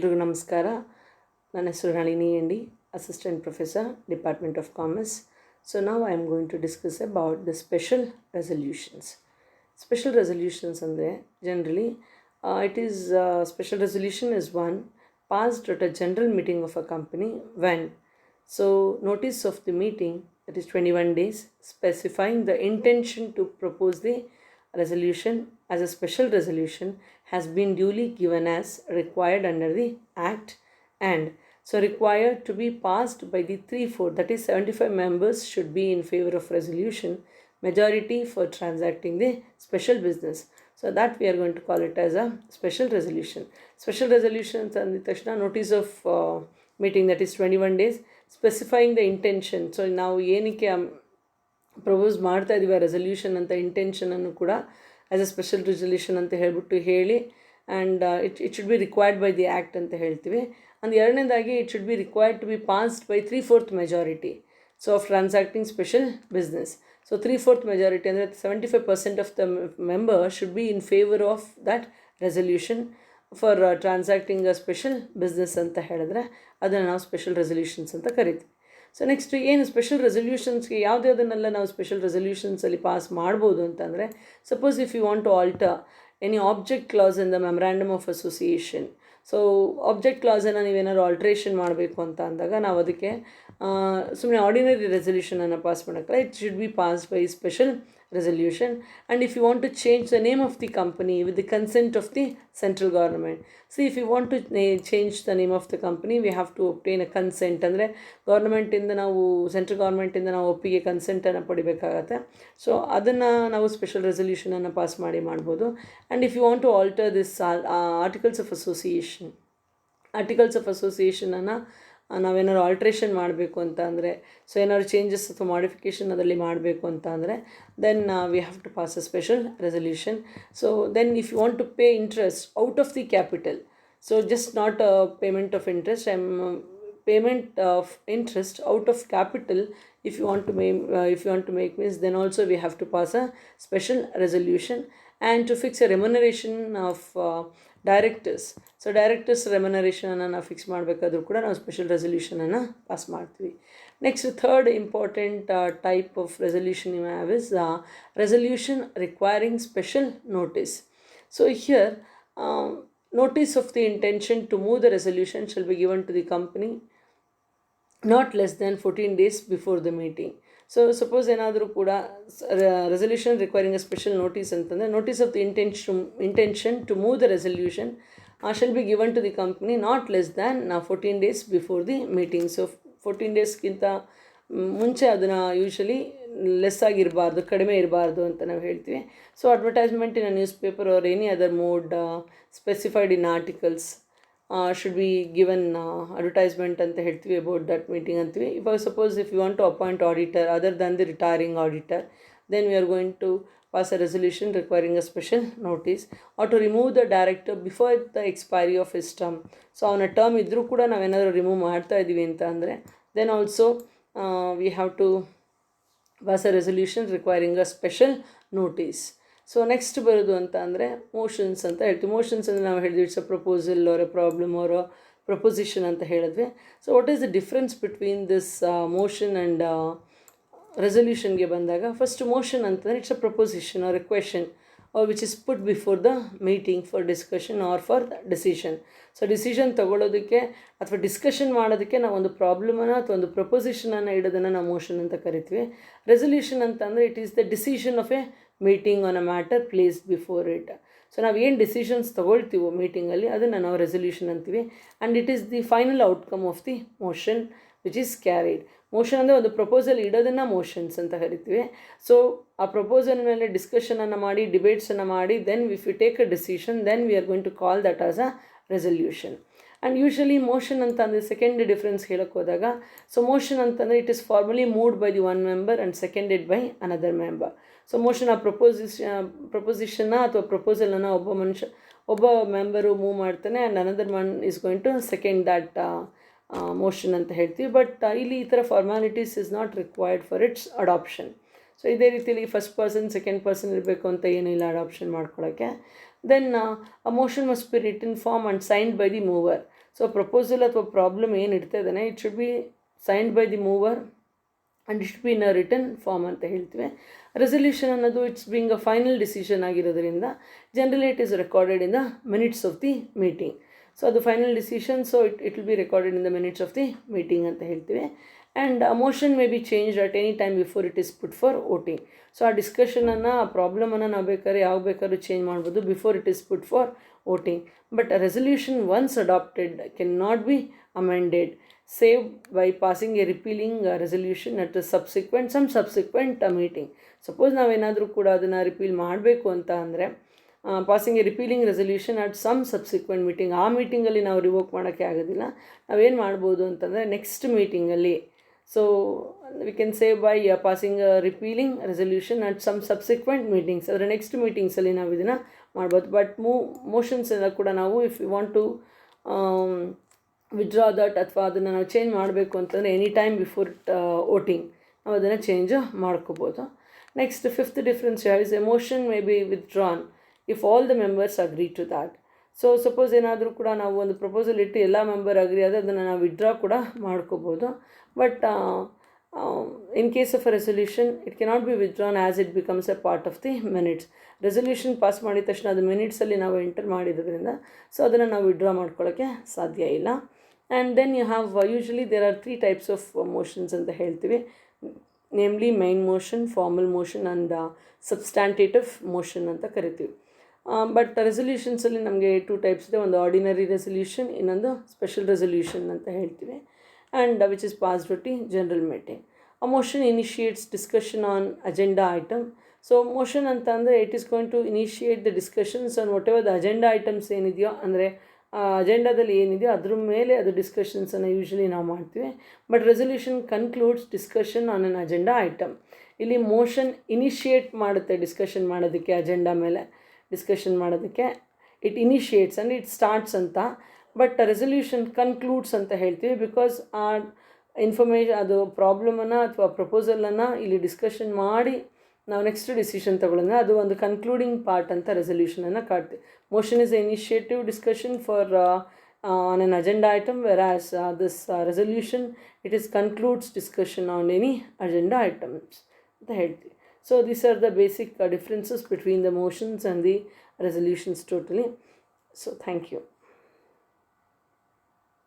ಎಲ್ರಿಗೂ ನಮಸ್ಕಾರ. ನನ್ನ ಹೆಸರು Nalini N D, assistant professor, department of commerce. So now I am going to discuss about the special resolutions. Special resolutions ಅಂದರೆ generally special resolution is one passed at a general meeting of a company when notice of the meeting, that is 21 days, specifying the intention to propose the resolution as a special resolution has been duly given as required under the act, and so required to be passed by the 3/4, that is 75 members should be in favor of resolution, majority for transacting the special business. So that we are going to call it as a special resolution. Special resolutions ಅಂದ ತಕ್ಷಣ notice of meeting, that is 21 days, specifying the intention. So ನಾವು ಏನಕ್ಕೆ propose ಮಾಡ್ತಾ ಇದ್ದೀವಿ resolution ಅಂತ ಇಂಟೆನ್ಷನನ್ನು ಕೂಡ as a special resolution ಅಂತ ಹೇಳಿ and it should be required by the act ಅಂತ ಹೇಳ್ತೀವಿ. ಅಂದ್ ಎರಡನೇದಾಗಿ it should be required to be passed by 3/4 majority so of transacting special business. So 3/4 majority ಅಂದರೆ 75% of the member should be in favour of that resolution for transacting a special business ಅಂತ ಹೇಳಿದ್ರೆ ಅದನ್ನು ನಾವು special resolutions ಅಂತ ಕರಿತೀವಿ. So next ಏನು special ರೆಸಲ್ಯೂಷನ್ಸ್ಗೆ ಯಾವುದ್ಯಾವುದನ್ನೆಲ್ಲ ನಾವು ಸ್ಪೆಷಲ್ ರೆಸಲ್ಯೂಷನ್ಸಲ್ಲಿ ಪಾಸ್ ಮಾಡ್ಬೋದು ಅಂತಂದರೆ, suppose if you want to alter any object class in the memorandum of association. So object ಕ್ಲಾಸನ್ನು ನೀವೇನಾದ್ರು ಆಲ್ಟ್ರೇಷನ್ ಮಾಡಬೇಕು ಅಂತ ಅಂದಾಗ ನಾವು ಅದಕ್ಕೆ ಸುಮ್ಮನೆ ಆರ್ಡಿನರಿ ರೆಸಲ್ಯೂಷನನ್ನು ಪಾಸ್ ಮಾಡೋಕ್ಕಲ್ಲ, it should be passed by special resolution. And if you want to change the name of the company with the consent of the central government, see if you want to change the name of the company, we have to obtain a consent. ಅಂದರೆ ಗೌರ್ಮೆಂಟಿಂದ ನಾವು central ಗೌರ್ಮೆಂಟಿಂದ ನಾವು ಒಪ್ಪಿಗೆ ಕನ್ಸೆಂಟನ್ನು ಪಡಿಬೇಕಾಗತ್ತೆ. ಸೊ ಅದನ್ನು ನಾವು special ರೆಸಲ್ಯೂಷನನ್ನು ಪಾಸ್ ಮಾಡ್ಬೋದು. And if you want to alter this articles of ಅಸೋಸಿಯೇಷನನ್ನು ನಾವೇನಾದ್ರು ಆಲ್ಟ್ರೇಷನ್ ಮಾಡಬೇಕು ಅಂತ ಅಂದರೆ, ಸೊ ಏನಾದ್ರು ಚೇಂಜಸ್ ಅಥವಾ ಮಾಡಿಫಿಕೇಷನ್ ಅದರಲ್ಲಿ ಮಾಡಬೇಕು ಅಂತ ಅಂದರೆ then we have to pass a special resolution. So then if you want to pay interest out of the capital, so just not payment of interest, payment of interest out of capital, if you want to make means, then also we have to pass a special resolution. And to fix a remuneration of directors, so directors remuneration ಅನ್ನು ನಾವು fix ಮಾಡಬೇಕಾದ್ರೂ ಕೂಡ ನಾವು special ರೆಸಲ್ಯೂಷನನ್ನು pass ಮಾಡ್ತೀವಿ. Next third important type of resolution you have is resolution requiring special notice. So here notice of the intention to move the resolution shall be given to the company not less than 14 days before the meeting. So suppose ಏನಾದರೂ ಕೂಡ resolution requiring a special notice ಅಂತಂದರೆ, notice of the intention to move the resolution shall be given to the company not less than 14 days before the meeting. So 14 daysಗಿಂತ ಮುಂಚೆ ಅದನ್ನು usually less ಆಗಿರಬಾರ್ದು, ಕಡಿಮೆ ಇರಬಾರ್ದು ಅಂತ ನಾವು ಹೇಳ್ತೀವಿ. So advertisement in a news paper R any other mode specified in articles should be given advertisement ಅಂತ ಹೇಳ್ತೀವಿ about that meeting ಅಂತೀವಿ. Suppose if you want to appoint auditor other than the retiring auditor, then we are going to pass a resolution requiring a special notice, or to remove the director before the expiry of his term. So ಅವನ term ಇದ್ದರೂ ಕೂಡ ನಾವೇನಾದರೂ remove ಮಾಡ್ತಾ ಇದ್ದೀವಿ ಅಂತ ಅಂದರೆ then also we have to pass a resolution requiring a special notice. So next ಬರೋದು ಅಂತ ಅಂದರೆ ಮೋಷನ್ಸ್ ಅಂತ ಹೇಳ್ತೀವಿ. ಮೋಷನ್ಸ್ ಅಂದರೆ ನಾವು ಹೇಳಿದ್ವಿ it's a proposal or a problem or a proposition ಅಂತ ಹೇಳಿದ್ವಿ. So what is the difference between this motion and ರೆಸಲ್ಯೂಷನ್ಗೆ ಬಂದಾಗ, ಫಸ್ಟ್ ಮೋಷನ್ ಅಂತಂದರೆ it's a proposition or a question or which is put before the meeting for discussion or for decision. So decision ತೊಗೊಳ್ಳೋದಕ್ಕೆ ಅಥವಾ discussion ಮಾಡೋದಕ್ಕೆ ನಾವು ಒಂದು ಪ್ರಾಬ್ಲಮನ್ನು ಅಥವಾ ಒಂದು ಪ್ರಪೋಸಿಷನನ್ನು ಇಡೋದನ್ನು ನಾವು ಮೋಷನ್ ಅಂತ ಕರಿತೀವಿ. ರೆಸಲ್ಯೂಷನ್ ಅಂತಂದರೆ it is the decision of A meeting on a matter placed before it. So ನಾವು ಏನು ಡಿಸಿಷನ್ಸ್ ತೊಗೊಳ್ತೀವೋ ಮೀಟಿಂಗಲ್ಲಿ ಅದನ್ನು ನಾವು ರೆಸಲ್ಯೂಷನ್ ಅಂತೀವಿ. And it is the final outcome of the motion which is carried. Motion ಅಂದರೆ ಒಂದು ಪ್ರಪೋಸಲ್ ಇಡೋದನ್ನು ಮೋಷನ್ಸ್ ಅಂತ ಕರಿತೀವಿ. So ಆ ಪ್ರಪೋಸಲ್ ಮೇಲೆ ಡಿಸ್ಕಷನನ್ನು ಮಾಡಿ, ಡಿಬೇಟ್ಸನ್ನು ಮಾಡಿ, then if you take a decision then we are going to call that as a resolution. And usually motion ಅಂತ ಅಂದರೆ ಸೆಕೆಂಡ್ ಡಿಫ್ರೆನ್ಸ್ ಹೇಳಕ್ಕೆ ಹೋದಾಗ, ಸೊ ಮೋಷನ್ ಅಂತಂದರೆ it is formally moved by the one member and seconded by another member. So motion ಆ ಪ್ರಪೋಸಿಷನ್ನ ಅಥವಾ ಪ್ರಪೋಸಲನ್ನು ಒಬ್ಬ ಮೆಂಬರು ಮೂವ್ ಮಾಡ್ತಾನೆ and another one is going to second that motion ಅಂತ ಹೇಳ್ತೀವಿ. ಬಟ್ ಇಲ್ಲಿ ಈ ಥರ formalities is not required for it's adoption. So ಇದೇ ರೀತಿಯಲ್ಲಿ ಫಸ್ಟ್ ಪರ್ಸನ್ ಸೆಕೆಂಡ್ ಪರ್ಸನ್ ಇರಬೇಕು ಅಂತ ಏನಿಲ್ಲ ಅಡಾಪ್ಷನ್ ಮಾಡ್ಕೊಳ್ಳೋಕ್ಕೆ. Then a motion must be written form and signed by the mover. So proposal ಅಥವಾ ಪ್ರಾಬ್ಲಮ್ ಏನು ಇಡ್ತಾ ಇದ್ದಾನೆ it should be signed by the mover and it be in a return form ಅಂತ ಹೇಳ್ತೀವಿ. ರೆಸಲ್ಯೂಷನ್ ಅನ್ನೋದು it's being a final decision ಆಗಿರೋದ್ರಿಂದ generally it is recorded in the minutes of the meeting. So ಅದು final decision, so it will be recorded in the minutes of the meeting ಅಂತ ಹೇಳ್ತೀವಿ. And a motion may be change at any time before it is put for voting. So ಆ ಡಿಸ್ಕಷನನ್ನು, ಆ ಪ್ರಾಬ್ಲಮನ್ನು ನಾವು ಬೇಕಾದ್ರೆ ಯಾವಾಗ ಬೇಕಾದ್ರೂ change ಮಾಡ್ಬೋದು before it is put for voting. But a resolution once adopted can not be amended save by passing a repealing resolution at a some subsequent meeting. Suppose ನಾವೇನಾದರೂ ಕೂಡ ಅದನ್ನು ರಿಪೀಲ್ ಮಾಡಬೇಕು ಅಂತ ಅಂದರೆ passing a repealing resolution at some subsequent meeting, ಆ ಮೀಟಿಂಗಲ್ಲಿ ನಾವು revoke ಮಾಡೋಕ್ಕೆ ಆಗೋದಿಲ್ಲ. ನಾವೇನು ಮಾಡ್ಬೋದು ಅಂತಂದರೆ ನೆಕ್ಸ್ಟ್ ಮೀಟಿಂಗಲ್ಲಿ, so we can save by passing repealing resolution at some subsequent meetings, ಅದರ ನೆಕ್ಸ್ಟ್ ಮೀಟಿಂಗ್ಸಲ್ಲಿ ನಾವು ಇದನ್ನು ಮಾಡ್ಬೋದು. ಬಟ್ ಮೋಷನ್ಸ್ ಎಲ್ಲ ಕೂಡ ನಾವು if you want to withdraw that ಅಥವಾ ಅದನ್ನು ನಾವು ಚೇಂಜ್ ಮಾಡಬೇಕು ಅಂತಂದರೆ ಎನಿ ಟೈಮ್ ಬಿಫೋರ್ ವೋಟಿಂಗ್ ನಾವು ಅದನ್ನು ಚೇಂಜ್ ಮಾಡ್ಕೋಬೋದು. Next fifth difference is a motion may be withdrawn if all the members agree to that. So suppose ಏನಾದರೂ ಕೂಡ ನಾವು ಒಂದು ಪ್ರಪೋಸಲ್ ಇಟ್ಟು ಎಲ್ಲ ಮೆಂಬರ್ ಅಗ್ರಿ ಆದರೆ ಅದನ್ನು ನಾವು ವಿಡ್ರಾ ಕೂಡ ಮಾಡ್ಕೋಬೋದು. But in case of a resolution it cannot be withdrawn as it becomes A part of the minutes. Resolution pass ಮಾಡಿದ ತಕ್ಷಣ ಅದು ಮಿನಿಟ್ಸಲ್ಲಿ ನಾವು ಎಂಟರ್ ಮಾಡಿರೋದ್ರಿಂದ ಸೊ ಅದನ್ನು ನಾವು ವಿಡ್ರಾ ಮಾಡ್ಕೊಳ್ಳೋಕ್ಕೆ ಸಾಧ್ಯ ಇಲ್ಲ. And then you have usually there are 3 types of motions ಅಂತ ಹೇಳ್ತೀವಿ, namely main motion, formal motion and substantive motion ಅಂತ ಕರಿತೀವಿ. ಬಟ್ ರೆಸಲ್ಯೂಷನ್ಸಲ್ಲಿ ನಮಗೆ 2 ಟೈಪ್ಸ್ ಇದೆ, ಒಂದು ಆರ್ಡಿನರಿ ರೆಸಲ್ಯೂಷನ್, ಇನ್ನೊಂದು ಸ್ಪೆಷಲ್ ರೆಸಲ್ಯೂಷನ್ ಅಂತ ಹೇಳ್ತೀವಿ. And which is passed at the general meeting. A motion initiates discussion on agenda item. So motion ಅಂತ ಅಂದರೆ it is going to initiate the discussions on what ever the agenda items ಏನಿದೆಯೋ, ಅಂದರೆ ಅಜೆಂಡಾದಲ್ಲಿ ಏನಿದೆಯೋ ಅದ್ರ ಮೇಲೆ ಅದು ಡಿಸ್ಕಷನ್ಸನ್ನು ಯೂಶ್ವಲಿ ನಾವು ಮಾಡ್ತೀವಿ. But resolution concludes discussion on an agenda item. ಇಲ್ಲಿ ಮೋಷನ್ ಇನಿಷಿಯೇಟ್ ಮಾಡುತ್ತೆ ಡಿಸ್ಕಷನ್ ಮಾಡೋದಕ್ಕೆ, ಅಜೆಂಡಾ ಮೇಲೆ ಡಿಸ್ಕಷನ್ ಮಾಡೋದಕ್ಕೆ ಇಟ್ ಇನಿಷಿಯೇಟ್ಸ್ ಅಂದರೆ ಇಟ್ ಸ್ಟಾರ್ಟ್ಸ್ ಅಂತ. ಬಟ್ ರೆಸಲ್ಯೂಷನ್ ಕನ್ಕ್ಲೂಡ್ಸ್ ಅಂತ ಹೇಳ್ತೀವಿ, ಬಿಕಾಸ್ ಆ ಅದು ಪ್ರಾಬ್ಲಮನ್ನು ಅಥವಾ ಪ್ರಪೋಸಲನ್ನು ಇಲ್ಲಿ ಡಿಸ್ಕಷನ್ ಮಾಡಿ ನಾವು ನೆಕ್ಸ್ಟ್ ಡಿಸಿಷನ್ ತೊಗೊಳ್ಳೋಣ, ಅದು ಒಂದು ಕನ್ಕ್ಲೂಡಿಂಗ್ ಪಾರ್ಟ್ ಅಂತ ರೆಸಲ್ಯೂಷನನ್ನು ಕಾಡ್ತೀವಿ. Motion is initiative discussion for on an agenda item, whereas this resolution it is concludes discussion on any agenda items ಅಂತ ಹೇಳ್ತೀವಿ. So these are the basic differences between the motions and the resolutions totally. So thank you.